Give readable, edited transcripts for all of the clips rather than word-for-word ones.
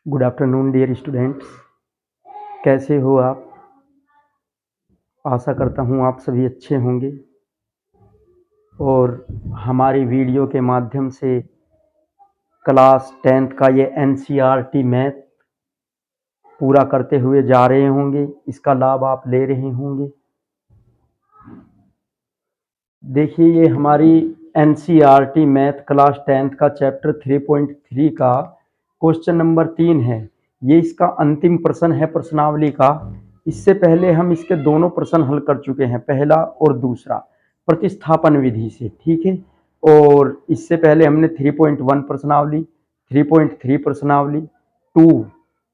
Good afternoon dear students. कैसे हो आप? आशा करता हूँ आप सभी अच्छे होंगे और हमारी वीडियो के माध्यम से क्लास 10th का ये एनसीईआरटी मैथ पूरा करते हुए जा रहे होंगे। इसका लाभ आप ले रहे होंगे। देखिए, ये हमारी एनसीईआरटी मैथ क्लास 10th का चैप्टर 3.3 का क्वेश्चन नंबर 3 है। ये इसका अंतिम प्रश्न है प्रश्नावली का। इससे पहले हम इसके दोनों प्रश्न हल कर चुके हैं, पहला और दूसरा, प्रतिस्थापन विधि से। ठीक है। और इससे पहले हमने 3.1 प्रश्नावली, 3.3 प्रश्नावली, 2,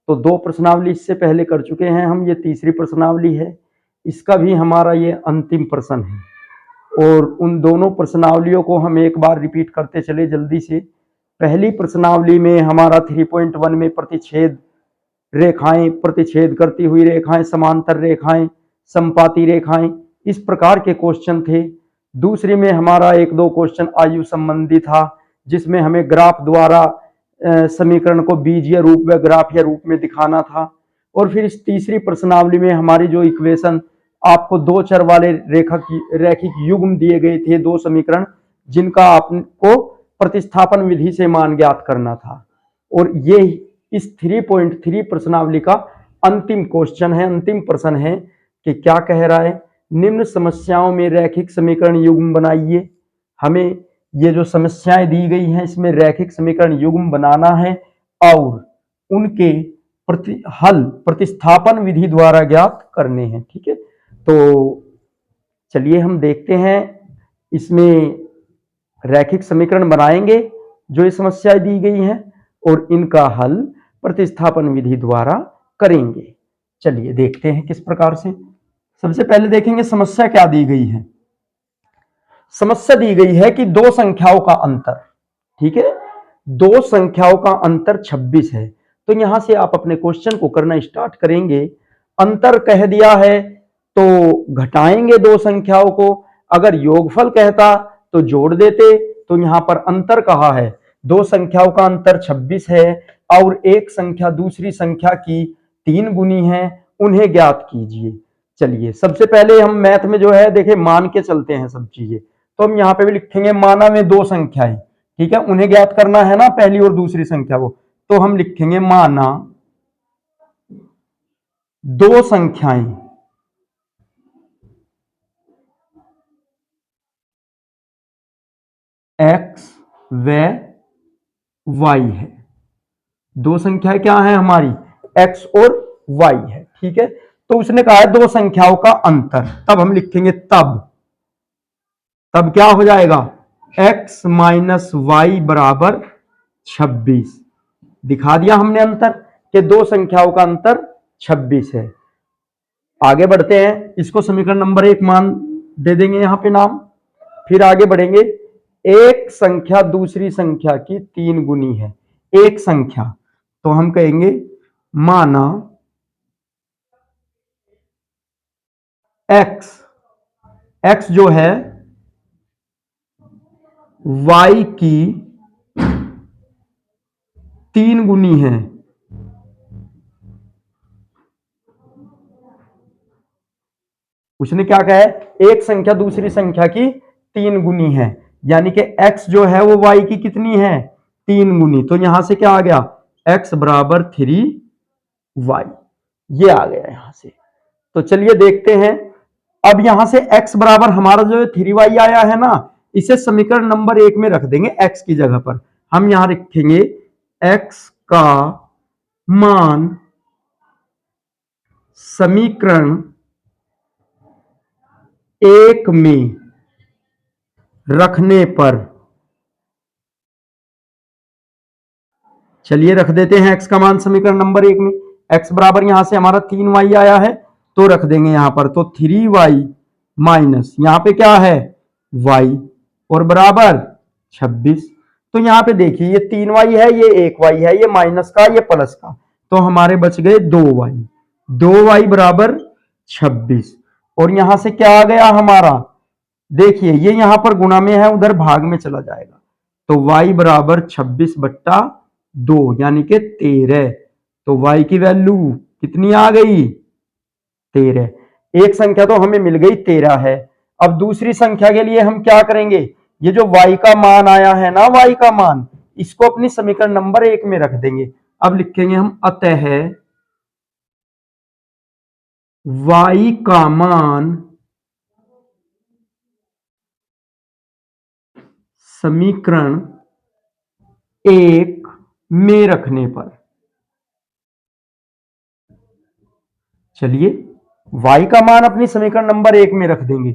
तो 2 प्रश्नावली इससे पहले कर चुके हैं हम। ये तीसरी प्रश्नावली है। इसका भी हमारा ये अंतिम प्रश्न है और उन दोनों प्रश्नावलियों को हम एक बार रिपीट करते चले जल्दी से। पहली प्रश्नावली में हमारा 3.1 में प्रतिच्छेद रेखाएं, प्रतिच्छेद करती हुई रेखाएं, समांतर रेखाएं, समपाती रेखाएं, इस प्रकार के क्वेश्चन थे। दूसरी में हमारा 1-2 क्वेश्चन आयु संबंधी था, जिसमें हमें ग्राफ द्वारा समीकरण को बीजीय रूप व ग्राफीय रूप में दिखाना था। और फिर इस तीसरी प्रश्नावली में हमारी जो इक्वेशन, आपको 2 चर वाले रैखिक युग्म दिए गए थे, 2 समीकरण, जिनका आपको प्रतिस्थापन विधि से मान ज्ञात करना था। और ये इस 3.3 प्रश्नावली का अंतिम क्वेश्चन है, अंतिम प्रश्न है कि क्या कह रहा है। निम्न समस्याओं में रैखिक समीकरण युग्म बनाइए। हमें ये जो समस्याएं दी गई हैं, इसमें रैखिक समीकरण युग्म बनाना है और उनके हल प्रतिस्थापन विधि द्वारा ज्ञात करने हैं। ठीक है, तो चलिए हम देखते हैं। इसमें रैखिक समीकरण बनाएंगे जो ये समस्याएं दी गई हैं और इनका हल प्रतिस्थापन विधि द्वारा करेंगे। चलिए देखते हैं किस प्रकार से। सबसे पहले देखेंगे समस्या क्या दी गई है। समस्या दी गई है कि 2 संख्याओं का अंतर, ठीक है, 2 संख्याओं का अंतर 26 है। तो यहां से आप अपने क्वेश्चन को करना स्टार्ट करेंगे। अंतर कह दिया है तो घटाएंगे 2 संख्याओं को। अगर योगफल कहता तो जोड़ देते। तो यहां पर अंतर कहा है, 2 संख्याओं का अंतर 26 है और एक संख्या दूसरी संख्या की 3 गुनी है, उन्हें ज्ञात कीजिए। चलिए सबसे पहले हम मैथ में जो है देखिए मान के चलते हैं सब चीजें। तो हम यहाँ पे भी लिखेंगे माना में 2 संख्याएं, ठीक है, उन्हें ज्ञात करना है ना, पहली और दूसरी संख्या को। तो हम लिखेंगे माना 2 संख्याएं x व y है। 2 संख्याएं क्या है हमारी, x और y है। ठीक है, तो उसने कहा है 2 संख्याओं का अंतर। तब हम लिखेंगे तब क्या हो जाएगा, x माइनस वाई बराबर 26। दिखा दिया हमने अंतर कि 2 संख्याओं का अंतर 26 है। आगे बढ़ते हैं, इसको समीकरण नंबर 1 मान दे देंगे यहां पे नाम। फिर आगे बढ़ेंगे। एक संख्या दूसरी संख्या की 3 गुनी है, एक संख्या, तो हम कहेंगे माना x जो है y की 3 गुनी है। उसने क्या कहा है, एक संख्या दूसरी संख्या की 3 गुनी है, यानी कि x जो है वो y की कितनी है, 3 गुनी। तो यहां से क्या आ गया, x बराबर 3y, ये आ गया यहां से। तो चलिए देखते हैं। अब यहां से x बराबर हमारा जो 3y आया है ना, इसे समीकरण नंबर 1 में रख देंगे x की जगह पर। हम यहां रखेंगे x का मान समीकरण 1 में रखने पर, चलिए रख देते हैं x का मान समीकरण नंबर 1 में। x बराबर यहां से हमारा 3y आया है, तो रख देंगे यहां पर। तो 3y माइनस यहां पे क्या है y और बराबर 26। तो यहां पे देखिए ये 3y है, ये 1y है, ये माइनस का, ये प्लस का, तो हमारे बच गए 2y बराबर 26। और यहां से क्या आ गया हमारा, देखिए ये यहां पर गुणा में है, उधर भाग में चला जाएगा। तो y बराबर 26/2 यानी कि 13। तो y की वैल्यू कितनी आ गई? 13। एक संख्या तो हमें मिल गई 13 है। अब दूसरी संख्या के लिए हम क्या करेंगे? ये जो y का मान आया है ना, y का मान, इसको अपनी समीकरण नंबर 1 में रख देंगे। अब लिखेंगे हम अतः y का मान समीकरण 1 में रखने पर, चलिए y का मान अपनी समीकरण नंबर 1 में रख देंगे।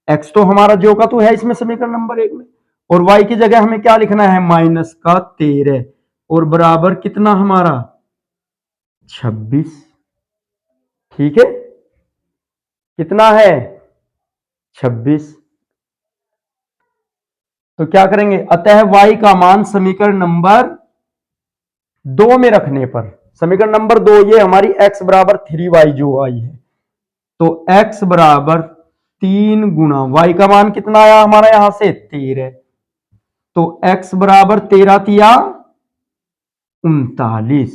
x तो हमारा जो का तो है इसमें समीकरण नंबर 1 में, और y की जगह हमें क्या लिखना है? माइनस का 13 और बराबर कितना हमारा? 26। ठीक है, कितना है? 26। तो क्या करेंगे? अतः y का मान समीकरण नंबर 2 में रखने पर, समीकरण नंबर 2 ये हमारी x बराबर 3y जो आई है, तो x बराबर 3 गुना y का मान कितना आया हमारा यहां से? 13। तो x बराबर 13 तिया 39।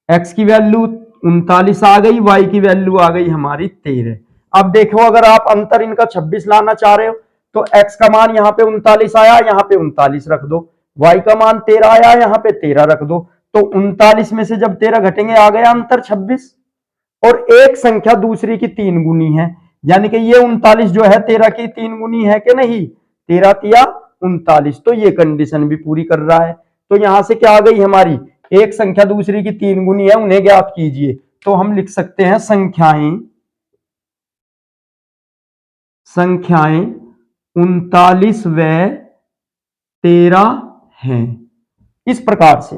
x की वैल्यू 39 आ गई, y की वैल्यू आ गई हमारी 13। अब देखो, अगर आप अंतर इनका 26 लाना चाह रहे हो तो x का मान यहां पे 39 आया, यहां पे 39 रख दो, y का मान 13 आया, यहां पे 13 रख दो, तो 39 में से जब 13 घटेंगे आ गया अंतर 26। और एक संख्या दूसरी की 3 गुनी है, यानी कि ये 39 जो है 13 की 3 गुनी है कि नहीं? 13 तिया 39, तो ये कंडीशन भी पूरी कर रहा है। तो यहां से क्या आ गई हमारी? एक संख्या दूसरी की 3 गुनी है, उन्हें ज्ञात कीजिए। तो हम लिख सकते हैं संख्याएं 39 व 13 हैं, इस प्रकार से।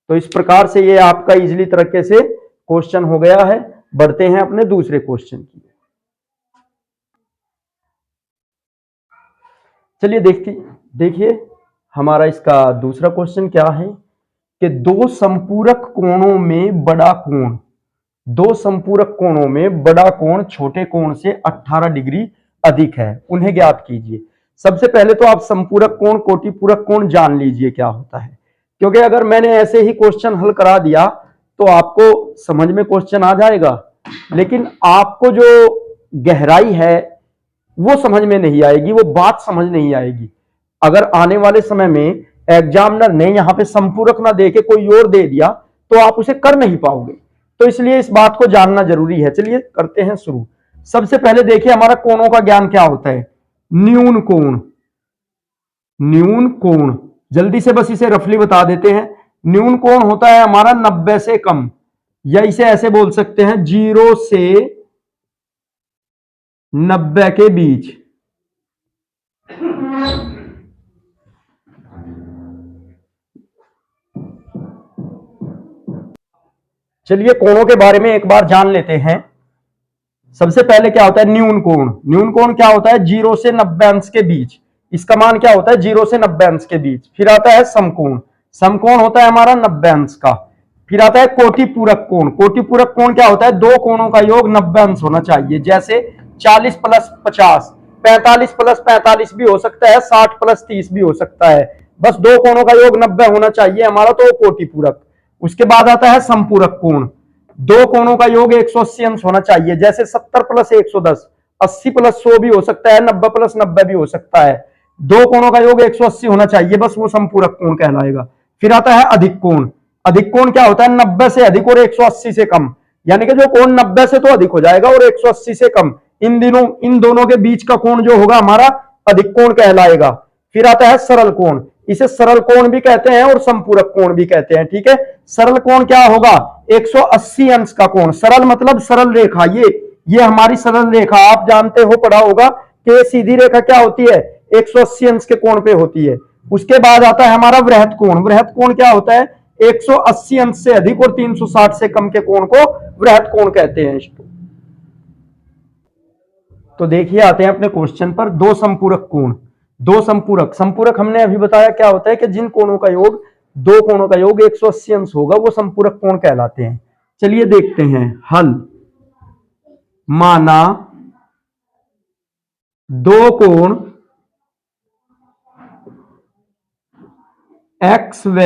तो इस प्रकार से ये आपका इजीली तरीके से क्वेश्चन हो गया है। बढ़ते हैं अपने दूसरे क्वेश्चन की। चलिए देखिए हमारा इसका दूसरा क्वेश्चन क्या है कि दो संपूरक कोणों में बड़ा कोण, दो संपूरक कोणों में बड़ा कोण छोटे कोण से 18 डिग्री अधिक है, उन्हें ज्ञात कीजिए। सबसे पहले तो आप संपूरक कोण कोटिपूरक कोण जान लीजिए क्या होता है, क्योंकि अगर मैंने ऐसे ही क्वेश्चन हल करा दिया तो आपको समझ में क्वेश्चन आ जाएगा, लेकिन आपको जो गहराई है वो समझ में नहीं आएगी, वो बात समझ नहीं आएगी। अगर आने वाले समय में एग्जामिनर ने यहां पे संपूरक ना दे के कोई और दे दिया तो आप उसे कर नहीं पाओगे, तो इसलिए इस बात को जानना जरूरी है। चलिए करते हैं शुरू। सबसे पहले देखिए हमारा कोणों का ज्ञान क्या होता है। न्यून कोण, न्यून कोण जल्दी से बस इसे रफली बता देते हैं। न्यून कोण होता है हमारा 90 से कम, या इसे ऐसे बोल सकते हैं 0 से 90 के बीच। चलिए कोणों के बारे में एक बार जान लेते हैं। सबसे पहले क्या होता है न्यून कोण। न्यून कोण क्या होता है? 0 से 90 अंश के बीच। इसका मान क्या होता है? 0 से 90 अंश के बीच। फिर आता है समकोण। समकोण होता है हमारा 90 अंश का। फिर आता है कोटिपूरक कोण। कोटिपूरक कोण क्या होता है? दो कोणों का योग 90 अंश होना चाहिए, जैसे 40 प्लस 50, 45 प्लस 45 भी हो सकता है, 60 प्लस 30 भी हो सकता है। बस दो कोणों का योग 90 होना चाहिए हमारा, तो कोटिपूरक। उसके बाद आता है संपूरक कोण। दो कोणों का योग 180 अंश होना चाहिए, जैसे 70 प्लस 110, 80 प्लस 100 भी हो सकता है, 90 प्लस 90 भी हो सकता है। दो कोणों का योग 180 होना चाहिए, बस वो संपूरक कोण कहलाएगा। फिर आता है अधिक कोण। अधिक कोण क्या होता है? 90 से अधिक और 180 से कम, यानी कि जो कोण 90 से तो अधिक हो जाएगा और 180 से कम, इन दोनों के बीच का कोण जो होगा हमारा अधिक कोण कहलाएगा। फिर आता है सरल कोण। इसे सरल कोण भी कहते हैं और संपूरक कोण भी कहते हैं। ठीक है, सरल कोण क्या होगा? 180 अंश का कोण। सरल मतलब सरल रेखा, ये हमारी सरल रेखा, आप जानते हो, पढ़ा होगा कि सीधी रेखा क्या होती है? 180 अंश के कोण पे होती है। उसके बाद आता है हमारा वृहत कोण। वृहत कोण क्या होता है? 180 अंश से अधिक और 360 से कम के कोण को वृहत कोण कहते हैं। तो देखिए आते हैं अपने क्वेश्चन पर। दो संपूरक कोण, दो संपूरक, संपूरक हमने अभी बताया क्या होता है कि जिन कोणों का योग, दो कोणों का योग 180 अंश होगा वो संपूरक कोण कहलाते हैं। चलिए देखते हैं हल। माना दो कोण x व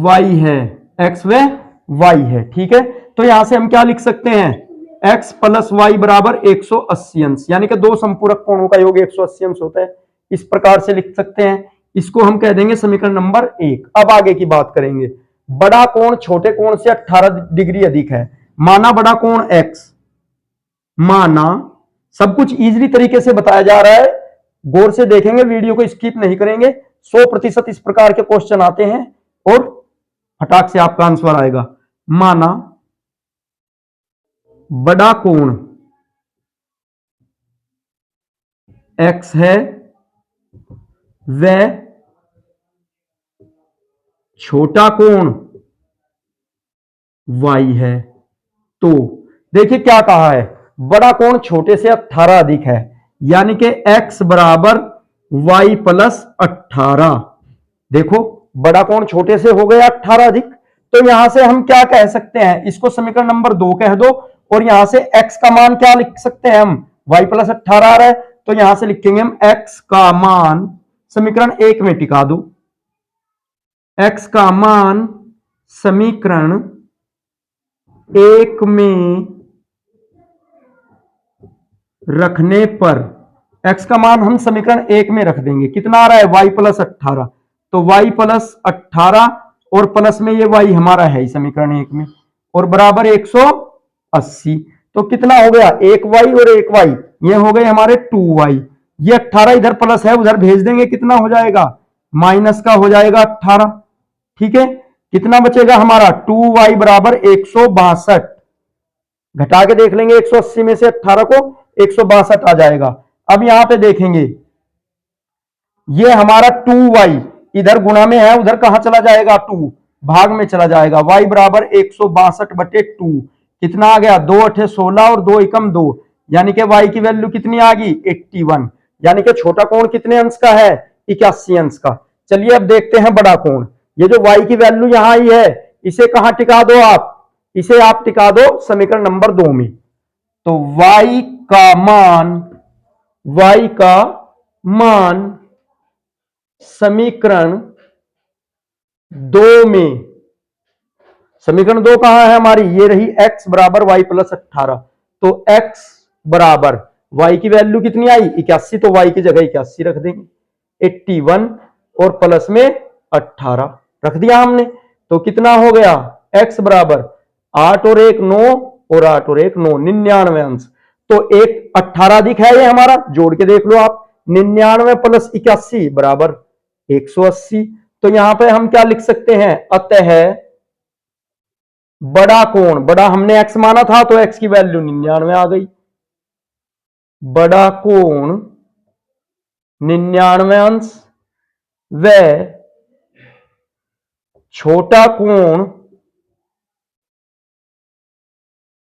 y है, एक्स व वाई है। ठीक है, तो यहां से हम क्या लिख सकते हैं, x प्लस वाई बराबर 180 अंश, यानी कि दो संपूरक कोणों का योग 180 अंश होता है। इस प्रकार से लिख सकते हैं। इसको हम कह देंगे समीकरण नंबर 1। अब आगे की बात करेंगे। बड़ा कोण छोटे कोण से 18 डिग्री अधिक है। माना बड़ा कोण x, माना, सब कुछ इजीली तरीके से बताया जा रहा है, गौर से देखेंगे, वीडियो को स्किप नहीं करेंगे। 100% इस प्रकार के क्वेश्चन आते हैं और फटाक से आपका आंसर आएगा। माना बड़ा कोण x है व छोटा कोण y है। तो देखिए क्या कहा है, बड़ा कोण छोटे से 18 अधिक है, यानी कि x बराबर y प्लस 18। देखो बड़ा कोण छोटे से हो गया 18 अधिक, तो यहां से हम क्या कह सकते हैं, इसको समीकरण नंबर 2 कह दो, और यहां से x का मान क्या लिख सकते हैं हम, y प्लस 18 आ रहा है, तो यहां से लिखेंगे हम x का मान समीकरण 1 में टिका दो। x का मान समीकरण 1 में रखने पर, x का मान हम समीकरण 1 में रख देंगे, कितना आ रहा है, y प्लस 18, तो y प्लस 18 और प्लस में ये y हमारा है समीकरण 1 में, और बराबर 180। तो कितना हो गया, 1y और 1y, ये हो गए हमारे 2y। ये 18 इधर प्लस है, उधर भेज देंगे, कितना हो जाएगा, माइनस का हो जाएगा 18। ठीक है, कितना बचेगा हमारा, 2y बराबर 162। घटा के देख लेंगे 180 में से 18 को, 162 आ जाएगा। अब यहां पे देखेंगे, ये हमारा 2y इधर गुणा में है, उधर कहां चला जाएगा, 2 भाग में चला जाएगा। y बराबर 162 बटे 2, कितना आ गया, 2 8 16 और 2 एकम 2, यानी कि y की वैल्यू कितनी आ गई, 81। यानी कि छोटा कोण कितने अंश का है, 81 अंश का। चलिए अब देखते हैं बड़ा कोण। ये जो y की वैल्यू यहां आई है, इसे कहां टिका दो आप, इसे आप टिका दो समीकरण नंबर 2 में। तो y का मान समीकरण 2 में, समीकरण 2 कहां है हमारी, ये रही, x बराबर y प्लस 18। तो x बराबर y की वैल्यू कितनी आई, 81, तो y की जगह 81 रख देंगे, 81 और प्लस में 18 रख दिया हमने। तो कितना हो गया, x बराबर 8 और 1 9 और 8 और 1 9, 99 अंश। तो एक 18 अधिक है ये हमारा, जोड़ के देख लो आप, 99 प्लस 81 बराबर 180। तो यहां पे हम क्या लिख सकते हैं, अतः बड़ा कोण, बड़ा हमने x माना था, तो x की वैल्यू 99 आ गई, बड़ा कोण 99 अंश व छोटा कोण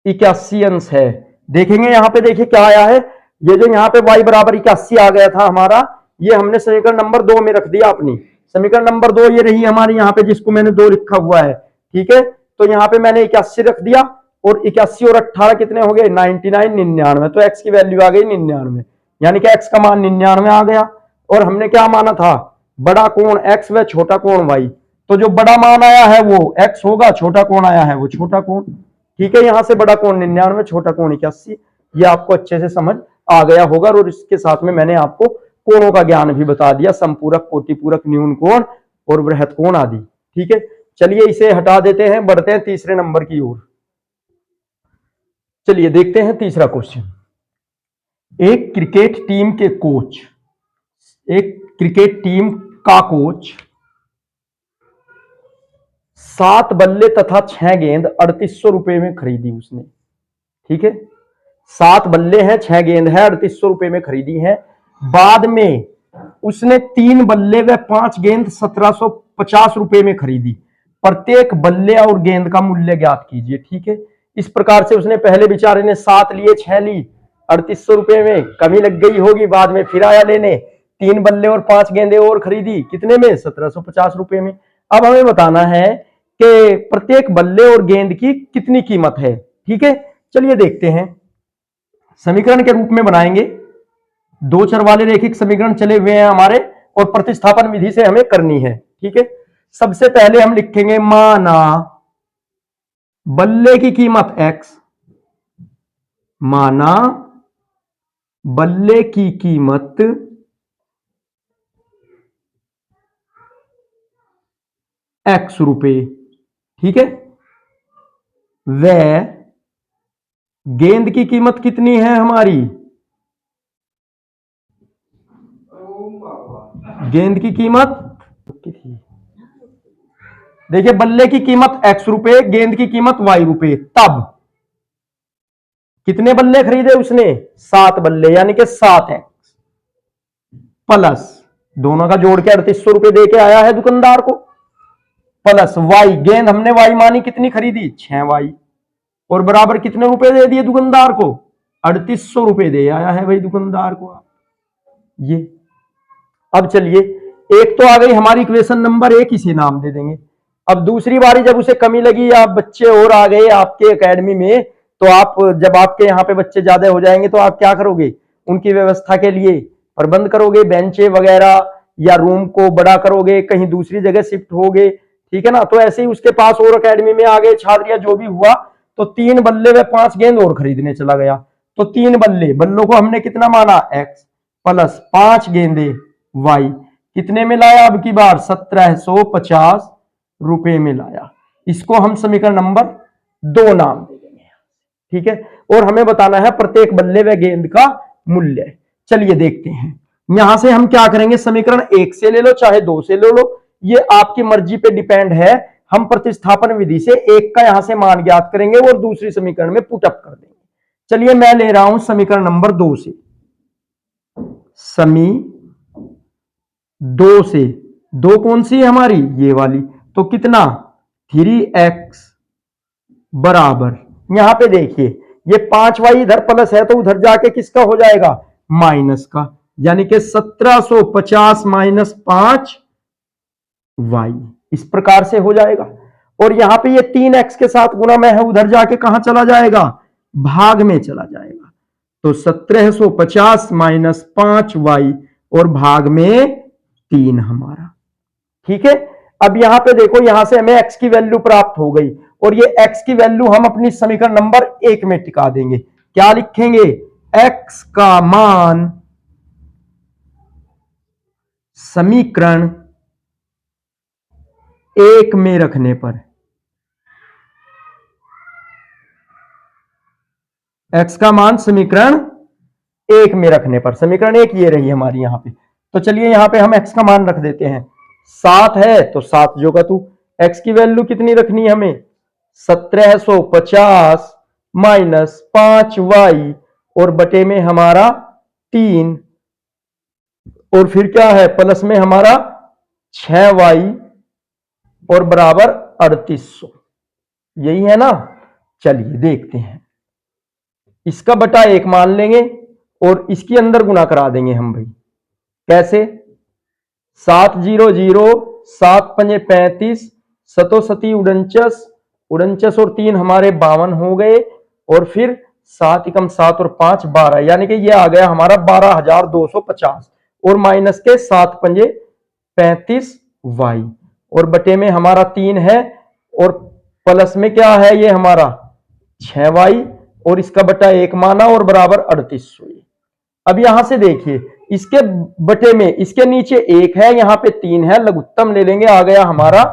81 अंश है। देखेंगे यहां पे, देखिए क्या आया है, ये जो यहां पे y बराबर 81 आ गया था हमारा, ये हमने समीकरण नंबर 2 में रख दिया अपनी। समीकरण नंबर 2 ये रही हमारी यहाँ पे, जिसको मैंने 2 लिखा हुआ है। ठीक है, तो यहाँ पे मैंने 81 रख दिया, और 81 और 18 कितने हो गए, 99 99, तो x की वैल्यू आ गई 99, यानी कि x का मान 99 आ गया। और हमने क्या माना था, बड़ा कोण x व छोटा कोण y, तो जो बड़ा मान आया है वो x होगा, छोटा कोण आया है वो छोटा कोण। ठीक है, यहां से बड़ा कोण 99, छोटा कोण 81, ये आपको अच्छे से समझ आ गया होगा। और इसके साथ में मैंने आपको कोणों का ज्ञान भी बता दिया, समपूरक, कोटिपूरक, न्यून कोण और बृहत कोण आदि। ठीक है, चलिए इसे हटा देते हैं, बढ़ते हैं तीसरे नंबर की ओर। चलिए देखते हैं तीसरा क्वेश्चन। एक क्रिकेट टीम के कोच, एक क्रिकेट टीम का कोच 7 बल्ले तथा 6 गेंद 3800 रुपए में खरीदी उसने। ठीक है, 7 बल्ले हैं, 6 गेंद है, 3800 रुपए में खरीदी है। बाद में उसने 3 बल्ले व 5 गेंद 1750 रुपए में खरीदी। प्रत्येक बल्ले और गेंद का मूल्य ज्ञात कीजिए। ठीक है, इस प्रकार से उसने पहले बेचारे ने 7 लिए, 6 ली, 3800 रुपए में कमी लग गई होगी, बाद में फिर आया लेने, 3 बल्ले और 5 गेंदे और खरीदी, कितने में, 1750 रुपए में। अब हमें बताना है कि प्रत्येक बल्ले और गेंद की कितनी कीमत है। ठीक है, चलिए देखते हैं, समीकरण के रूप में बनाएंगे। 2 चर वाले रैखिक समीकरण चले हुए हैं हमारे, और प्रतिस्थापन विधि से हमें करनी है। ठीक है, सबसे पहले हम लिखेंगे, माना बल्ले की कीमत x, माना बल्ले की कीमत x रुपए, ठीक है। वह गेंद की कीमत कितनी है हमारी, गेंद की कीमत, देखिए बल्ले की कीमत x रुपए, गेंद की कीमत y रुपए। तब कितने बल्ले खरीदे उसने, 7 बल्ले, यानी कि 7x प्लस दोनों का जोड़ के 3800 रुपए दे के आया है दुकानदार को, प्लस y, गेंद हमने y मानी कितनी खरीदी, 6y, और बराबर कितने रुपए दे दिए दुकानदार को, 3800 रुपए दे आया है भाई दुकानदार को। ये अब चलिए, एक तो आ गई हमारी इक्वेशन नंबर 1, इसे नाम दे देंगे। अब दूसरी बारी जब उसे कमी लगी या बच्चे और आ गए आपके एकेडमी में, तो आप जब आपके यहाँ पे बच्चे ज्यादा हो जाएंगे तो आप क्या करोगे, उनकी व्यवस्था के लिए प्रबंध करोगे, बेंचे वगैरह या रूम को बड़ा करोगे, कहीं दूसरी जगह शिफ्ट होगे, ठीक है ना। तो ऐसे ही उसके पास और एकेडमी में आ गए छात्र या जो भी हुआ, तो 3 बल्ले व 5 गेंद और खरीदने चला गया। तो 3 बल्ले, बल्लों को हमने कितना माना, x प्लस 5 गेंदे y, कितने में लाया अब की बार, 1750 रुपए में लाया। इसको हम समीकरण नंबर 2 नाम दे देंगे, ठीक है। और हमें बताना है प्रत्येक बल्ले व गेंद का मूल्य। चलिए देखते हैं, यहां से हम क्या करेंगे, समीकरण 1 से ले लो चाहे 2 से ले लो, ये आपकी मर्जी पे डिपेंड है। हम प्रतिस्थापन विधि से एक का यहां से मान ज्ञात करेंगे और दूसरी समीकरण में पुटअप कर देंगे। चलिए मैं ले रहा हूं समीकरण नंबर 2 से, समी 2 से, 2 कौन सी है हमारी, ये वाली, तो कितना 3x बराबर, यहां पे देखिए ये 5y इधर प्लस है तो उधर जाके किसका हो जाएगा, माइनस का, यानी कि 1750 माइनस 5y, इस प्रकार से हो जाएगा। और यहां पे ये 3x के साथ गुणा में है, उधर जाके कहां चला जाएगा, भाग में चला जाएगा। तो 1750 माइनस 5y और भाग में 3 हमारा, ठीक है। अब यहां पे देखो, यहां से हमें x की वैल्यू प्राप्त हो गई और ये x की वैल्यू हम अपनी समीकरण नंबर 1 में टिका देंगे। क्या लिखेंगे, x का मान समीकरण 1 में रखने पर, x का मान समीकरण 1 में रखने पर, समीकरण 1 ये रही हमारी यहां पे। तो चलिए यहां पे हम x का मान रख देते हैं, 7 है तो 7 जो का तू, x की वैल्यू कितनी रखनी है हमें, 1750 माइनस 5y और बटे में हमारा 3, और फिर क्या है प्लस में हमारा 6y और बराबर 3800, यही है ना। चलिए देखते हैं, इसका बटा 1 मान लेंगे और इसके अंदर गुणा करा देंगे हम भाई, कैसे, 7 0 0 7 5 35 सतो सती 49 49 और 3 हमारे 52 हो गए, और फिर 7 एकम 7 और 5 12, यानी कि ये आ गया हमारा 12250, और माइनस के 7 5 35y और बटे में हमारा 3 है, और प्लस में क्या है ये हमारा 6y और इसका बटा 1 माना और बराबर 3800। अब यहां से देखिए, इसके बटे में इसके नीचे 1 है, यहां पे 3 है, लघुत्तम ले लेंगे, आ गया हमारा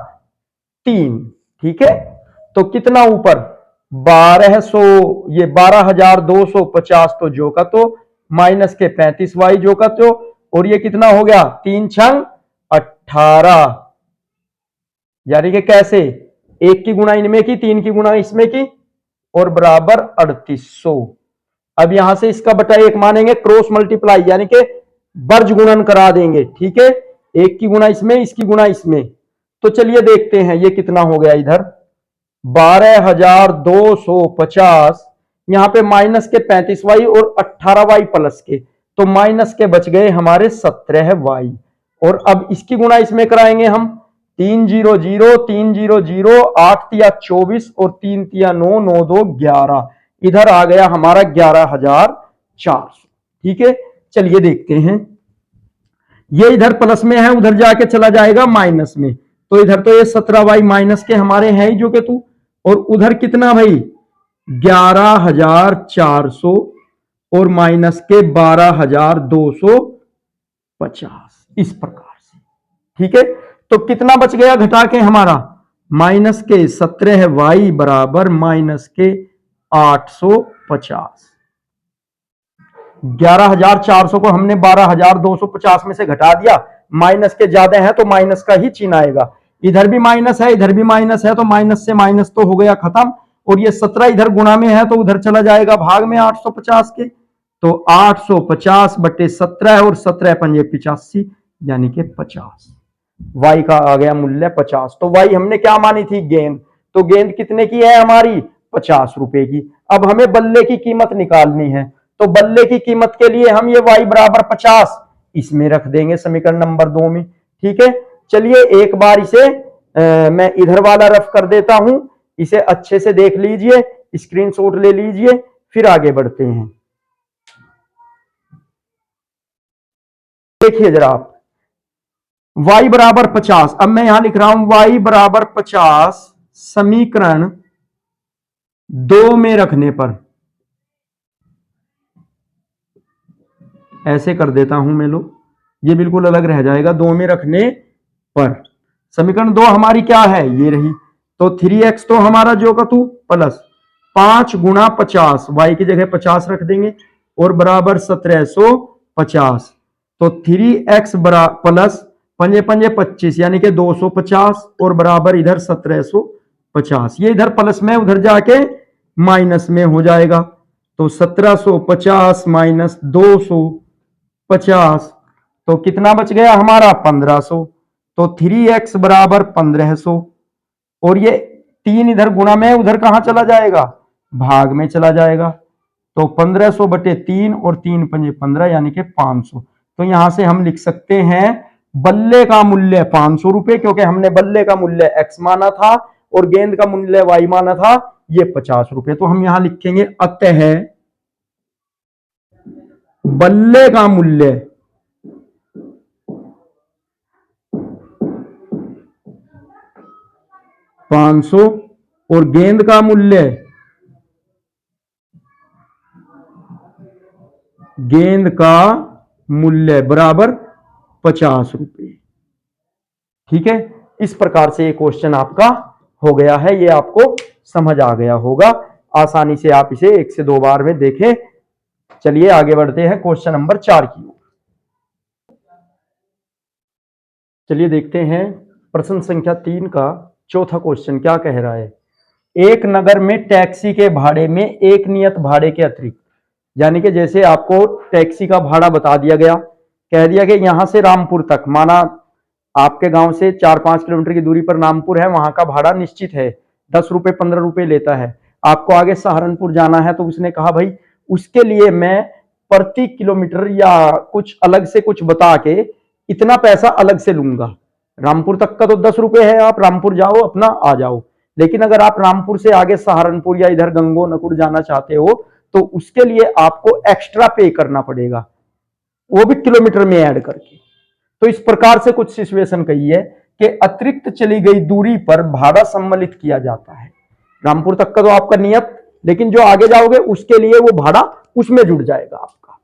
3, ठीक है। तो कितना ऊपर 1200, ये 12250 तो जो का तो, माइनस के 35y जो का तो, और ये कितना हो गया 3 छंग 18, यानी कि कैसे, 1 की गुणा इनमें की, 3 की गुणा इसमें की, और बराबर 3800। अब यहां से इसका बटा 1 मानेंगे, क्रॉस मल्टीप्लाई यानी कि वर्ज गुणन करा देंगे, ठीक है, 1 की गुणा इसमें, इसकी गुणा इसमें। तो चलिए देखते हैं ये कितना हो गया, इधर 12250, यहां पे माइनस के 35y और 18y प्लस के, तो माइनस के बच गए हमारे 17y, और अब इसकी गुणा इसमें कराएंगे हम, 3 0 0 3 0 0 8 तिया 24 और 3 तिया 9 9 2 11, इधर आ गया हमारा 11400, ठीक है। चलिए देखते हैं, ये इधर प्लस में है, उधर जाके चला जाएगा माइनस में, तो इधर तो ये 17y माइनस के हमारे हैं ही जो के तू, और उधर कितना भाई 11,400 और माइनस के 12,250 इस प्रकार से। ठीक है, तो कितना बच गया घटा के हमारा माइनस के 17 वाई बराबर माइनस के 850। 11,400 को हमने 12,250 में से घटा दिया, माइनस के ज्यादा है तो माइनस का ही चिन्ह आएगा। इधर भी माइनस है इधर भी माइनस है तो माइनस से माइनस तो हो गया खत्म, और ये 17 इधर गुणा में है तो उधर चला जाएगा भाग में 850 के, तो 850 बटे 17 और 17 पंजे 85 यानी कि 50। वाई का आ गया मूल्य 50। तो वाई हमने क्या मानी थी गेंद, तो गेंद कितने की है हमारी 50 रुपए की। अब हमें बल्ले की कीमत निकालनी है, तो बल्ले की कीमत के लिए हम ये y बराबर 50 इसमें रख देंगे समीकरण नंबर 2 में। ठीक है, चलिए एक बार इसे मैं इधर वाला रफ कर देता हूं, इसे अच्छे से देख लीजिए, स्क्रीनशॉट ले लीजिए, फिर आगे बढ़ते हैं। देखिए जरा आप y बराबर 50, अब मैं यहां लिख रहा हूं y बराबर 50 समीकरण 2 में रखने पर, ऐसे कर देता हूं मैं, लो ये बिल्कुल अलग रह जाएगा 2 में रखने पर। समीकरण 2 हमारी क्या है, ये रही, तो 3x तो हमारा जो का तू प्लस 5 गुणा 50, y की जगह 50 रख देंगे और बराबर 1750, तो 3x प्लस पंजे पंजे 25 यानी कि 250 और बराबर इधर 1750, ये इधर प्लस में उधर जाके माइनस में हो जाएगा, तो 1750 माइनस 250 तो कितना बच गया हमारा 1500, तो 3x बराबर 1500, और ये 3 इधर गुणा में उधर कहां चला जाएगा भाग में चला जाएगा, तो 1500 बटे 3 और 3 पंजे 15 यानी कि 500। तो यहां से हम लिख सकते हैं बल्ले का मूल्य 500 रुपए, क्योंकि हमने बल्ले का मूल्य x माना था और गेंद का मूल्य y माना था, ये 50 रुपए। तो हम यहां लिखेंगे अतः बल्ले का मूल्य 500 और गेंद का मूल्य बराबर 50 रुपए। ठीक है, इस प्रकार से ये क्वेश्चन आपका हो गया है, ये आपको समझ आ गया होगा, आसानी से आप इसे 1 से 2 बार में देखें। चलिए आगे बढ़ते हैं क्वेश्चन नंबर 4 की ओर। चलिए देखते हैं प्रश्न संख्या 3 का चौथा क्वेश्चन क्या कह रहा है। एक नगर में टैक्सी के भाड़े में एक नियत भाड़े के अतिरिक्त, यानी कि जैसे आपको टैक्सी का भाड़ा बता दिया गया, कह दिया कि यहां से रामपुर तक, माना आपके गांव से 4-5 किलोमीटर की दूरी पर रामपुर है, वहां का भाड़ा निश्चित है 10 रुपए 15 रुपए लेता है। आपको आगे सहारनपुर जाना है तो उसने कहा भाई उसके लिए मैं प्रति किलोमीटर या कुछ अलग से कुछ बता के इतना पैसा अलग से लूंगा। रामपुर तक का तो 10 रुपए है, आप रामपुर जाओ अपना आ जाओ, लेकिन अगर आप रामपुर से आगे सहारनपुर या इधर गंगो नकुर जाना चाहते हो तो उसके लिए आपको एक्स्ट्रा पे करना पड़ेगा, वो भी किलोमीटर में ऐड करके। तो इस प्रकार से कुछ सिचुएशन कही है कि अतिरिक्त चली गई दूरी पर भाड़ा सम्मिलित किया जाता है। रामपुर तक का तो आपका नियत, लेकिन जो आगे जाओगे उसके लिए वो भाड़ा उसमें जुड़ जाएगा आपका।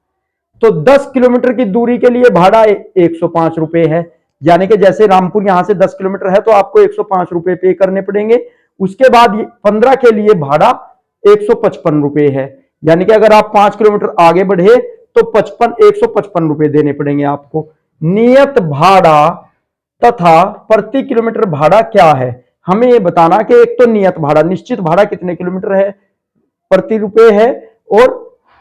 तो 10 किलोमीटर की दूरी के लिए भाड़ा 105 रुपए है, यानी कि जैसे रामपुर यहां से 10 किलोमीटर है तो आपको 105 रुपए पे करने पड़ेंगे। उसके बाद 15 के लिए भाड़ा 155 रुपए है, यानी कि अगर आप 5 किलोमीटर आगे बढ़े तो 155 रुपए देने पड़ेंगे आपको। नियत भाड़ा तथा प्रति किलोमीटर भाड़ा क्या है, हमें यह बताना कि एक तो नियत भाड़ा निश्चित भाड़ा कितने किलोमीटर है प्रति रुपए है, और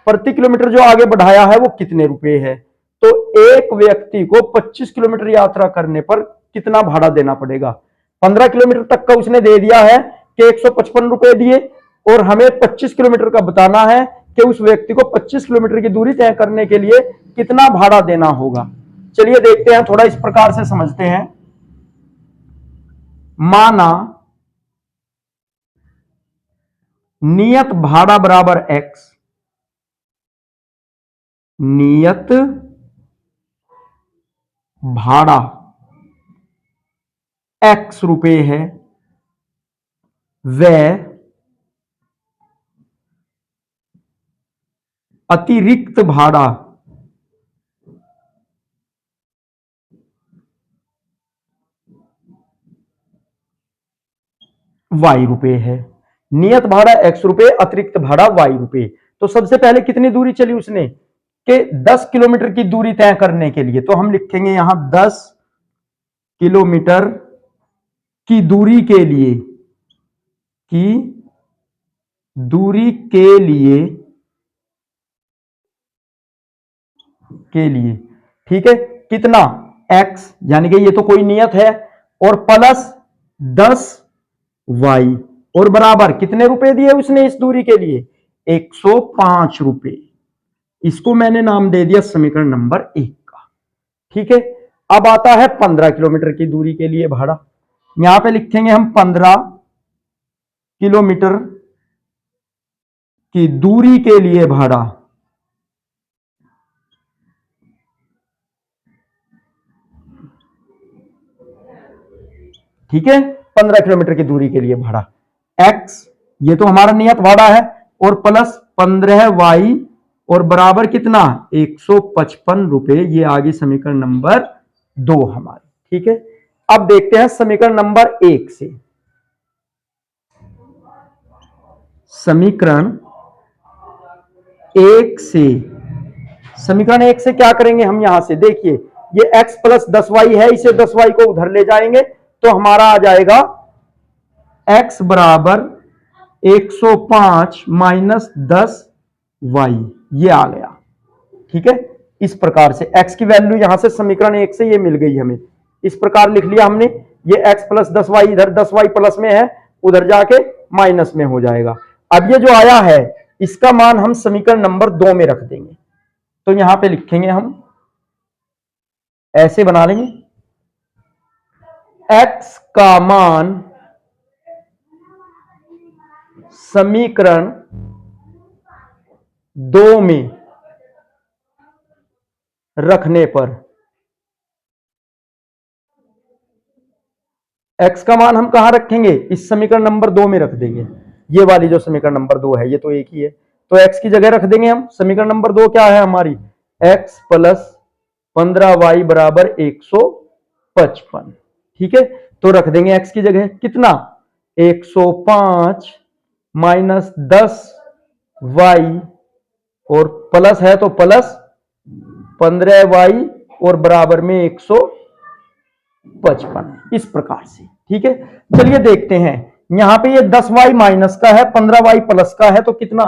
प्रति किलोमीटर जो आगे बढ़ाया है वो कितने रुपए है। तो एक व्यक्ति को 25 किलोमीटर यात्रा करने पर कितना भाड़ा देना पड़ेगा। 15 किलोमीटर तक का उसने दे दिया है कि 155 रुपए दिए, और हमें 25 किलोमीटर का बताना है कि उस व्यक्ति को 25 किलोमीटर की दूरी तय करने के लिए कितना भाड़ा देना होगा। चलिए देखते हैं, थोड़ा इस प्रकार से समझते हैं। माना नियत भाड़ा बराबर x, नियत भाड़ा x रुपए है, वह अतिरिक्त भाड़ा वाई रुपए है। नियत भाड़ा x रुपए, अतिरिक्त भाड़ा वाई रुपए। तो सबसे पहले कितनी दूरी चली उसने कि 10 किलोमीटर की दूरी तय करने के लिए, तो हम लिखेंगे यहां 10 किलोमीटर की दूरी के लिए, ठीक है, कितना x, यानी कि ये तो कोई नियत है, और प्लस 10 y, और बराबर कितने रुपए दिए उसने इस दूरी के लिए 105 रुपए। इसको मैंने नाम दे दिया समीकरण नंबर 1 का। ठीक है, अब आता है 15 किलोमीटर की दूरी के लिए भाड़ा। यहां पे लिखेंगे हम 15 किलोमीटर की दूरी के लिए भाड़ा। ठीक है, 15 किलोमीटर की दूरी के लिए भाड़ा x, ये तो हमारा नियत भाड़ा है, और प्लस 15y, और बराबर कितना 155 रुपए। ये आ गई समीकरण नंबर 2 हमारी। ठीक है, अब देखते हैं समीकरण नंबर 1 से। समीकरण 1 से क्या करेंगे हम, यहां से देखिए ये x प्लस 10y है, इसे 10y को उधर ले जाएंगे तो हमारा आ जाएगा x बराबर 105 माइनस 10y, ये आ गया। ठीक है, इस प्रकार से x की वैल्यू यहां से समीकरण 1 से ये मिल गई हमें, इस प्रकार लिख लिया हमने। ये x प्लस 10y, इधर 10y प्लस में है, उधर जाके माइनस में हो जाएगा। अब ये जो आया है इसका मान हम समीकरण नंबर 2 में रख देंगे, तो यहां पे लिखेंगे हम, ऐसे बना लेंगे, x का मान समीकरण 2 में रखने पर, x का मान हम कहां रखेंगे, इस समीकरण नंबर 2 में रख देंगे। ये वाली जो समीकरण नंबर 2 है ये तो एक ही है, तो x की जगह रख देंगे हम। समीकरण नंबर 2 क्या है हमारी, x प्लस 15y बराबर 155। ठीक है, तो रख देंगे x की जगह कितना 105 माइनस 10y, और प्लस है तो प्लस 15y, और बराबर में 155, इस प्रकार से। ठीक है, चलिए देखते हैं, यहां पे ये 10y माइनस का है, 15y प्लस का है, तो कितना,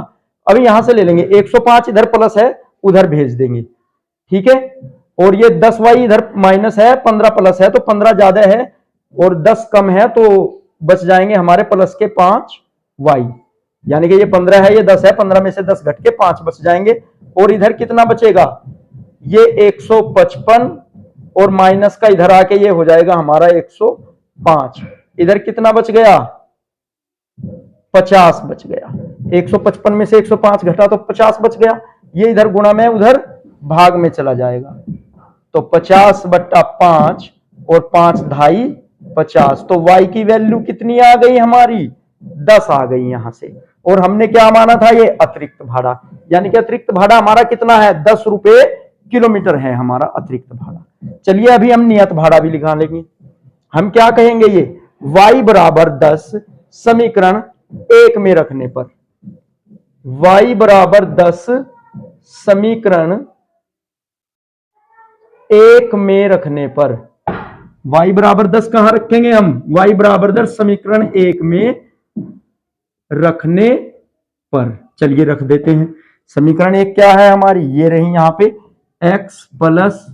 अभी यहां से ले लेंगे 105, इधर प्लस है उधर भेज देंगे। ठीक है, और ये 10y इधर माइनस है, 15 प्लस है, तो 15 ज्यादा है और 10 कम है, तो बच जाएंगे हमारे प्लस के 5y, यानी कि ये 15 है, ये 10 है, 15 में से 10 घट के 5 बच जाएंगे, और इधर कितना बचेगा, ये 155, और माइनस का इधर आके ये हो जाएगा हमारा 105, इधर कितना बच गया 50 बच गया, 155 में से 105 घटा तो 50 बच गया, ये इधर गुणा में उधर भाग में चला जाएगा, तो 50/5 और 5 ढाई 50, तो y की वैल्यू कितनी आ गई हमारी 10 आ गई यहां से। और हमने क्या माना था, ये अतिरिक्त भाड़ा, यानी कि अतिरिक्त भाड़ा हमारा कितना है 10 रुपए किलोमीटर है हमारा अतिरिक्त भाड़ा। चलिए अभी हम नियत भाड़ा भी लिखा लेंगे। हम क्या कहेंगे, ये y बराबर 10 समीकरण 1 में रखने पर, y बराबर 10 समीकरण 1 में रखने पर, y बराबर 10 कहां रखेंगे हम, y बराबर 10 समीकरण 1 में रखने पर। चलिए रख देते हैं, समीकरण 1 क्या है हमारी, ये रही यहां पे x प्लस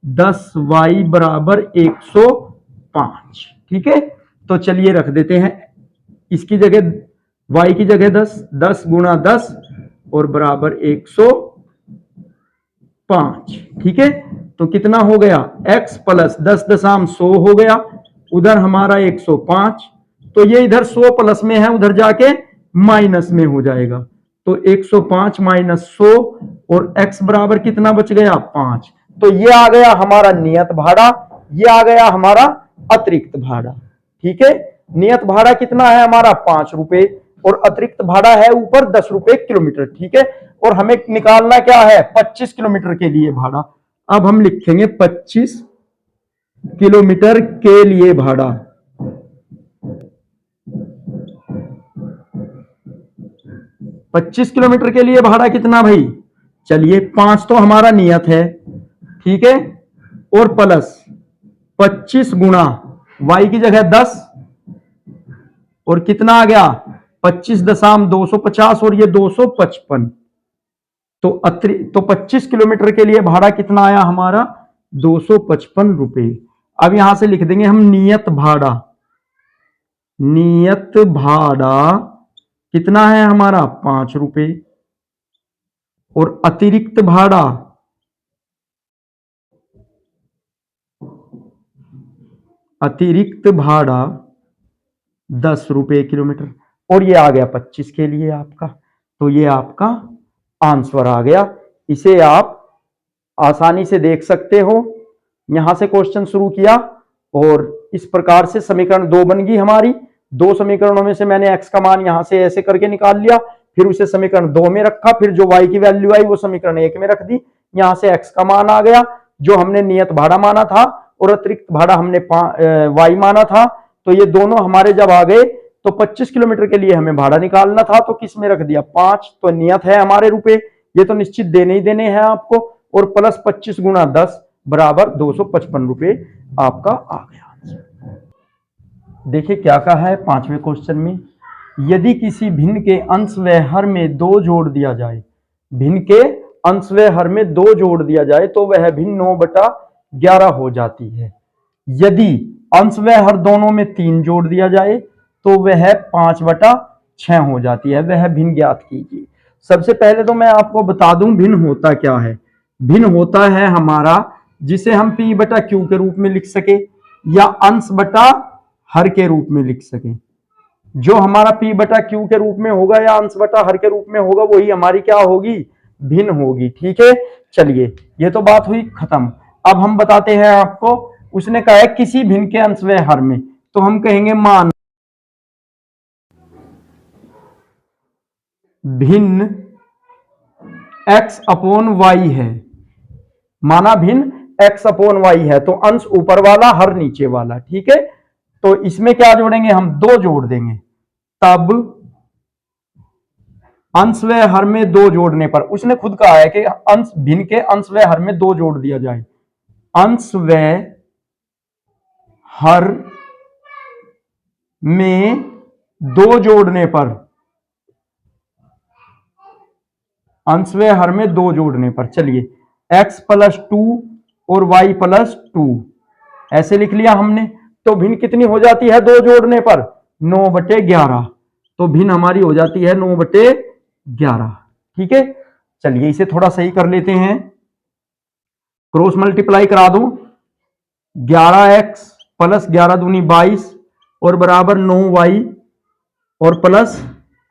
10y बराबर 105। ठीक है, तो चलिए रख देते हैं, इसकी जगह y की जगह 10 गुणा 10 और बराबर 105। ठीक है, तो कितना हो गया x प्लस 10 दशाम 100 हो गया, उधर हमारा 105, तो ये इधर 100 प्लस में है, उधर जाके माइनस में हो जाएगा, तो 105 माइनस 100, और x बराबर कितना बच गया 5, तो ये आ गया हमारा नियत भाड़ा, ये आ गया हमारा अतिरिक्त भाड़ा। ठीक है, नियत भाड़ा कितना है हमारा 5 रुपए, और अतिरिक्त भाड़ा है ऊपर 10 रुपए किलोमीटर। ठीक है, और हमें निकालना क्या है 25 किलोमीटर के लिए भाड़ा। अब हम लिखेंगे 25 किलोमीटर के लिए भाड़ा। 25 किलोमीटर के लिए भाड़ा कितना भाई, चलिए 5 तो हमारा नियत है, ठीक है, और प्लस 25 गुणा y की जगह 10 और कितना आ गया 25,250 और ये 255, तो 25 किलोमीटर के लिए भाड़ा कितना आया हमारा 255 रुपए। अब यहां से लिख देंगे हम नियत भाड़ा। नियत भाड़ा कितना है हमारा 5 रुपए, और अतिरिक्त भाड़ा अतिरिक्त भाड़ा 10 रुपए किलोमीटर, और ये आ गया 25 के लिए आपका। तो ये आपका आंसर आ गया। इसे आप आसानी से देख सकते हो। यहां से क्वेश्चन शुरू किया और इस प्रकार से समीकरण 2 बन गई हमारी। 2 समीकरणों में से मैंने x का मान यहां से ऐसे करके निकाल लिया, फिर उसे समीकरण 2 में रखा, फिर जो y की वैल्यू आई वो समीकरण 1 में रख दी। यहां से x का मान आ गया जो हमने नियत भाड़ा माना था और अतिरिक्त भाड़ा हमने y माना था। तो ये दोनों हमारे जब आ गए तो 25 किलोमीटर के लिए हमें भाड़ा निकालना था, तो किस में रख दिया 5, तो नियत है हमारे रुपए, ये तो निश्चित देने ही देने हैं आपको, और प्लस 25 गुणा 10 बराबर 255 रुपए आपका आ गया। देखिए क्या कहा है 5वें क्वेश्चन में, यदि किसी भिन्न के अंश व हर में 2 जोड़ दिया जाए, भिन्न के अंश व हर में 2 जोड़ दिया जाए तो वह भिन्न 9/11 हो जाती है। यदि अंश व हर दोनों में 3 जोड़ दिया जाए तो वह 5/6 हो जाती है। वह भिन्न ज्ञात कीजिए। सबसे पहले तो मैं आपको बता दूं भिन्न होता क्या है। भिन्न होता है हमारा जिसे हम p/q के रूप में लिख सके या अंश बटा हर के रूप में लिख सके। जो हमारा p/q के रूप में होगा या अंश बटा हर के रूप में होगा वही हमारी क्या होगी भिन्न होगी, ठीक है। चलिए ये तो बात हुई खत्म। अब हम बताते हैं आपको, उसने कहा है किसी भिन्न के अंश व हर में, तो हम कहेंगे मान भिन्न x/y है, माना भिन्न x/y है, तो अंश ऊपर वाला हर नीचे वाला, ठीक है। तो इसमें क्या जोड़ेंगे हम 2 जोड़ देंगे, तब अंश व हर में 2 जोड़ने पर उसने खुद कहा है कि अंश भिन्न के अंश व हर में 2 जोड़ दिया जाए। अंश व हर में 2 जोड़ने पर, अंश व हर में 2 जोड़ने पर, चलिए x + 2 और y + 2 ऐसे लिख लिया हमने। तो भिन्न कितनी हो जाती है 2 जोड़ने पर 9/11, तो भिन्न हमारी हो जाती है 9/11, ठीक है। चलिए इसे थोड़ा सही कर लेते हैं, क्रॉस मल्टीप्लाई करा दो, 11x + 11 दूनी 22 और बराबर 9y और प्लस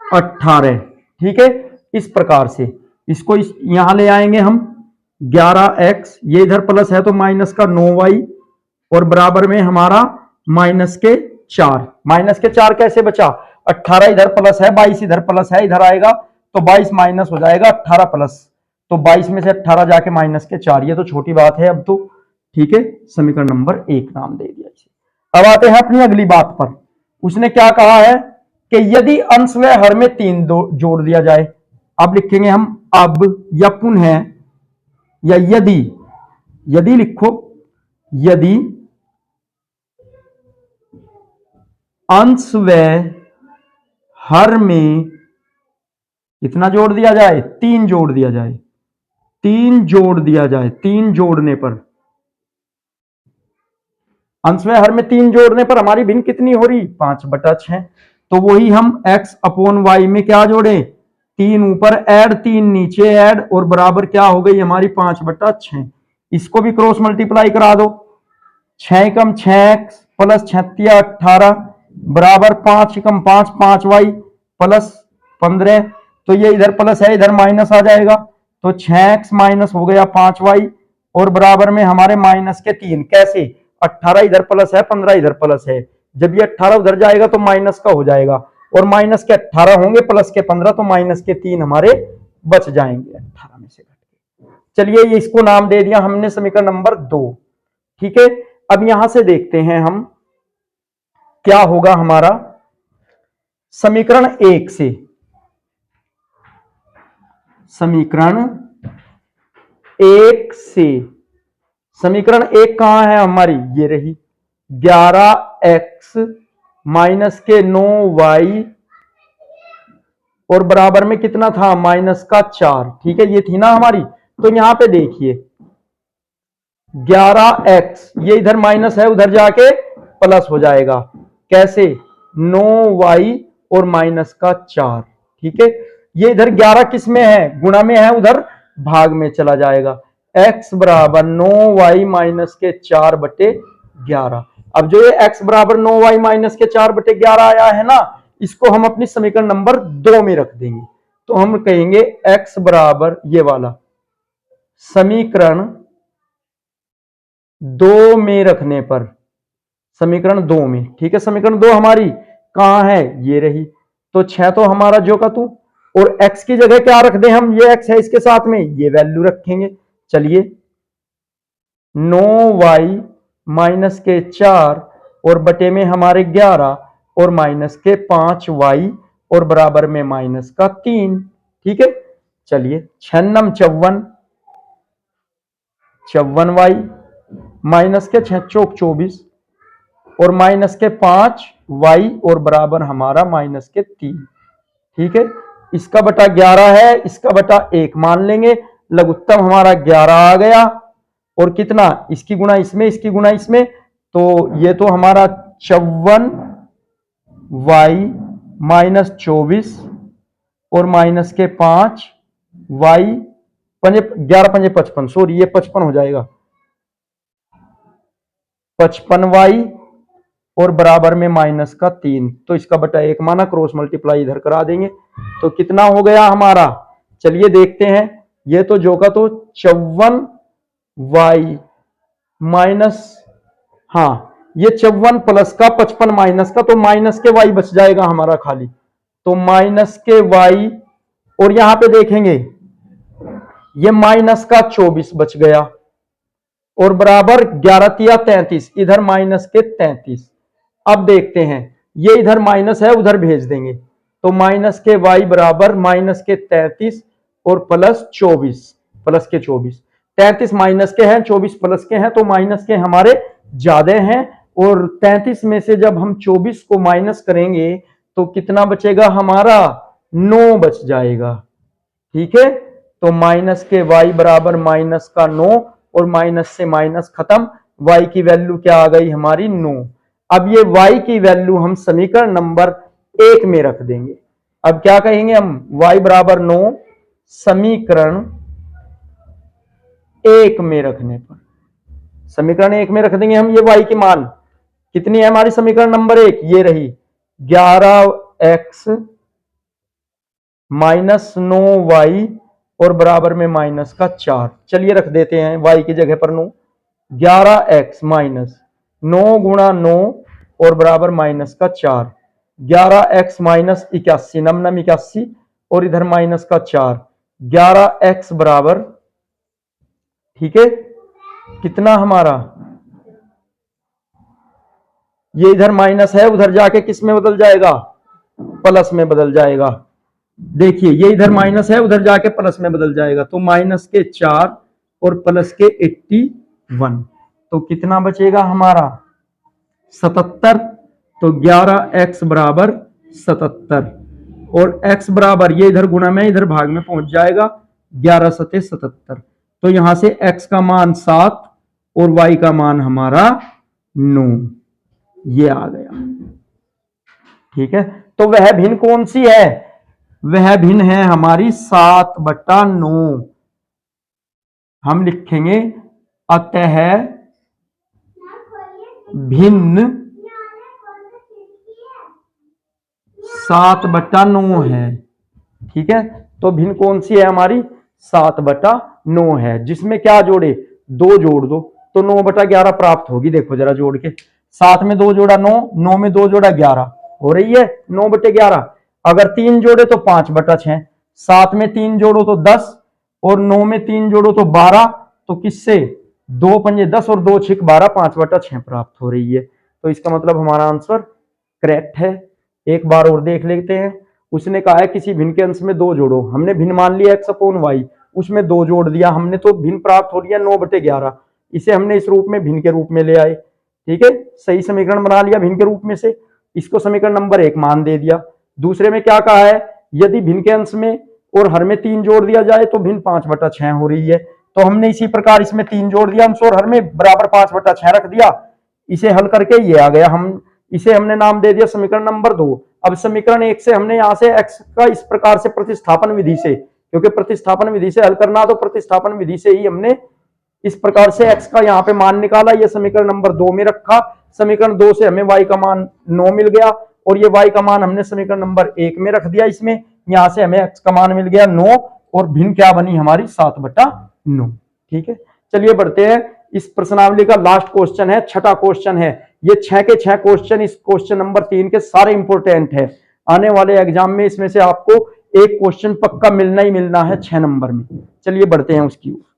18, ठीक है। इस प्रकार से इसको यहां ले आएंगे हम, 11x ये इधर प्लस है तो माइनस का 9y और बराबर में हमारा -4। -4 कैसे बचा, 18 इधर प्लस है 22 इधर प्लस है, इधर आएगा तो 22 माइनस हो जाएगा 18 प्लस, तो 22 में से 18 जाके -4, ये तो छोटी बात है अब तो, ठीक है। समीकरण नंबर 1 नाम दे दिया इसे। अब आते हैं अपनी अगली बात पर। उसने क्या कहा है कि यदि अंश व हर में 3 जोड़ दिया जाए, अब लिखेंगे हम अब या पुनः या यदि, यदि लिखो, यदि अंश व हर में कितना जोड़ दिया जाए 3 जोड़ दिया जाए, 3 जोड़ दिया जाए, 3 जोड़ने पर, अंश व हर में 3 जोड़ने पर हमारी भिन्न कितनी हो रही 5/6, तो वही हम x/y में क्या जोड़े 3 ऊपर ऐड 3 नीचे ऐड और बराबर क्या हो गई हमारी 5/6। इसको भी क्रॉस मल्टीप्लाई करा दो, 6 कम 6x प्लस 36 18 बराबर 5 कम 5 5y प्लस 15, तो ये इधर प्लस है इधर माइनस आ जाएगा, तो 6x माइनस हो गया 5y और बराबर में हमारे -3। कैसे 18 इधर प्लस है 15 इधर प्लस है, जब ये 18 उधर जाएगा तो माइनस का हो जाएगा और -18 होंगे प्लस के 15, तो -3 हमारे बच जाएंगे 18 में से घट के। चलिए ये इसको नाम दे दिया हमने समीकरण नंबर 2। ठीक है, अब यहां से देखते हैं हम क्या होगा हमारा समीकरण 1 से। समीकरण 1 से, समीकरण 1 कहां है हमारी, ये रही 11x माइनस के 9y और बराबर में कितना था माइनस का 4। ठीक है, ये थी ना हमारी। तो यहां पे देखिए 11x, ये इधर माइनस है उधर जाके प्लस हो जाएगा। कैसे, 9y और माइनस का 4। ठीक है, ये इधर 11 किस में है, गुणा में है, उधर भाग में चला जाएगा। x बराबर 9y माइनस के 4 बटे 11। अब जो ये x बराबर 9y माइनस के 4 बटे 11 आया है ना, इसको हम अपनी समीकरण नंबर 2 में रख देंगे। तो हम कहेंगे x बराबर ये वाला समीकरण 2 में रखने पर, समीकरण 2 में। ठीक है, समीकरण 2 हमारी कहां है, ये रही। तो 6 तो हमारा जो का तू, और x की जगह क्या रख दें हम, ये x है इसके साथ में ये वैल्यू रखेंगे। चलिए 9y माइनस के 4 और बटे में हमारे 11 और माइनस के 5y और बराबर में माइनस का 3। ठीक है, चलिए 6 नम 54, 54y माइनस के 6 चौक 24 और माइनस के 5y और बराबर हमारा माइनस के 3। ठीक है, इसका बटा 11 है, इसका बटा 1 मान लेंगे। लघुत्तम हमारा 11 आ गया और कितना, इसकी गुणा इसमें, इसकी गुणा इसमें, तो ये तो हमारा 54y माइनस 24 और माइनस के 5y, 11 पंजे 55, सॉरी ये 55 हो जाएगा, 55y और बराबर में माइनस का 3। तो इसका बटा 1 माना, क्रॉस मल्टीप्लाई इधर करा देंगे तो कितना हो गया हमारा। चलिए देखते हैं, ये तो जो का तो 54y माइनस, हाँ ये 54 प्लस का 55 माइनस का, तो माइनस के y बच जाएगा हमारा खाली। तो माइनस के y और यहां पे देखेंगे ये माइनस का 24 बच गया और बराबर 11 तिया 33, इधर माइनस के 33। अब देखते हैं, ये इधर माइनस है उधर भेज देंगे, तो माइनस के y बराबर माइनस के 33 और प्लस 24, प्लस के 24, 33 माइनस के हैं 24 प्लस के हैं, तो माइनस के हमारे ज्यादा हैं। और 33 में से जब हम 24 को माइनस करेंगे तो कितना बचेगा हमारा, 9 बच जाएगा। ठीक है, तो माइनस के y बराबर माइनस का 9 और माइनस से माइनस खत्म, y की वैल्यू क्या आ गई हमारी 9। अब ये y की वैल्यू हम समीकरण नंबर 1 में रख देंगे। अब क्या कहेंगे हम, y बराबर 9 समीकरण 1 में रखने पर, समीकरण 1 में रख देंगे हम। ये y की मान कितनी है हमारी समीकरण नंबर 1, ये रही 11x माइनस 9y और बराबर में माइनस का 4। चलिए रख देते हैं y की जगह पर 9, 11x माइनस 9 गुणा 9 और बराबर माइनस का 4, 11x माइनस 81, नम नम 81 और इधर माइनस का 4, 11x बराबर, ठीक है कितना हमारा, ये इधर माइनस है उधर जाके किस में बदल जाएगा, प्लस में बदल जाएगा। देखिए ये इधर माइनस है उधर जाके प्लस में बदल जाएगा, तो माइनस के 4 और प्लस के 81, तो कितना बचेगा हमारा 77। तो 11x बराबर 77 और x बराबर, ये इधर गुणा में इधर भाग में पहुंच जाएगा, 11 सते 77। तो यहां से x का मान 7 और y का मान हमारा 9, ये आ गया। ठीक है, तो वह भिन्न कौन सी है, वह भिन्न है हमारी 7/9। हम लिखेंगे अतः भिन्न 7/9 है। ठीक है, तो भिन्न कौन सी है हमारी, 7/9 है, जिसमें क्या जोड़े, 2 जोड़ दो तो 9/11 प्राप्त होगी। देखो जरा जोड़ के, 7 में 2 जोड़ा 9, 9 में 2 जोड़ा 11 हो रही है 9/11। अगर 3 जोड़े तो 5/6, 7 में 3 जोड़ो तो 10 और 9 में 3 जोड़ो तो 12, तो किससे 2 पंजे 10 और 2 6 12, 5/6 प्राप्त हो रही है। तो इसका मतलब हमारा आंसर करेक्ट है। एक बार और देख लेते हैं। उसने कहा है किसी भिन्न के अंश में 2 जोड़ो, हमने भिन्न मान लिया x/y, उसमें 2 जोड़ दिया हमने, तो भिन्न प्राप्त हो रही है 9/11। इसे हमने इस रूप में भिन्न के रूप में ले आए, ठीक है, सही समीकरण बना लिया भिन्न के रूप में से, इसको समीकरण नंबर 1 मान दे दिया। दूसरे में क्या कहा है, यदि भिन्न के अंश में और हर में 3 जोड़ दिया जाए तो भिन्न 5/6 हो रही है। तो हमने इसी प्रकार इसमें 3 जोड़ दिया अंश और हर में बराबर 5/6 रख दिया। इसे हल करके ये आ गया, हम इसे हमने नाम दे दिया समीकरण नंबर 2। अब समीकरण 1 से हमने यहां से x का इस प्रकार से प्रतिस्थापन विधि से, क्योंकि प्रतिस्थापन विधि से हल करना, तो प्रतिस्थापन विधि से ही हमने इस प्रकार से x का यहाँ पे मान निकाला, ये समीकरण नंबर 2 में रखा। समीकरण 2 से हमें y का मान 9 मिल गया और ये y का मान हमने समीकरण नंबर 1 में रख दिया। इसमें यहां से हमें x का मान मिल गया 9 और भिन्न क्या बनी हमारी 7/9। ठीक है, चलिए बढ़ते हैं। इस प्रश्नावली का लास्ट क्वेश्चन है, छठा क्वेश्चन है। ये 6 के 6 क्वेश्चन इस क्वेश्चन नंबर 3 के सारे इंपोर्टेंट है। आने वाले एग्जाम में इसमें से आपको एक क्वेश्चन पक्का मिलना ही मिलना है 6 नंबर में। चलिए बढ़ते हैं उसकी ओर।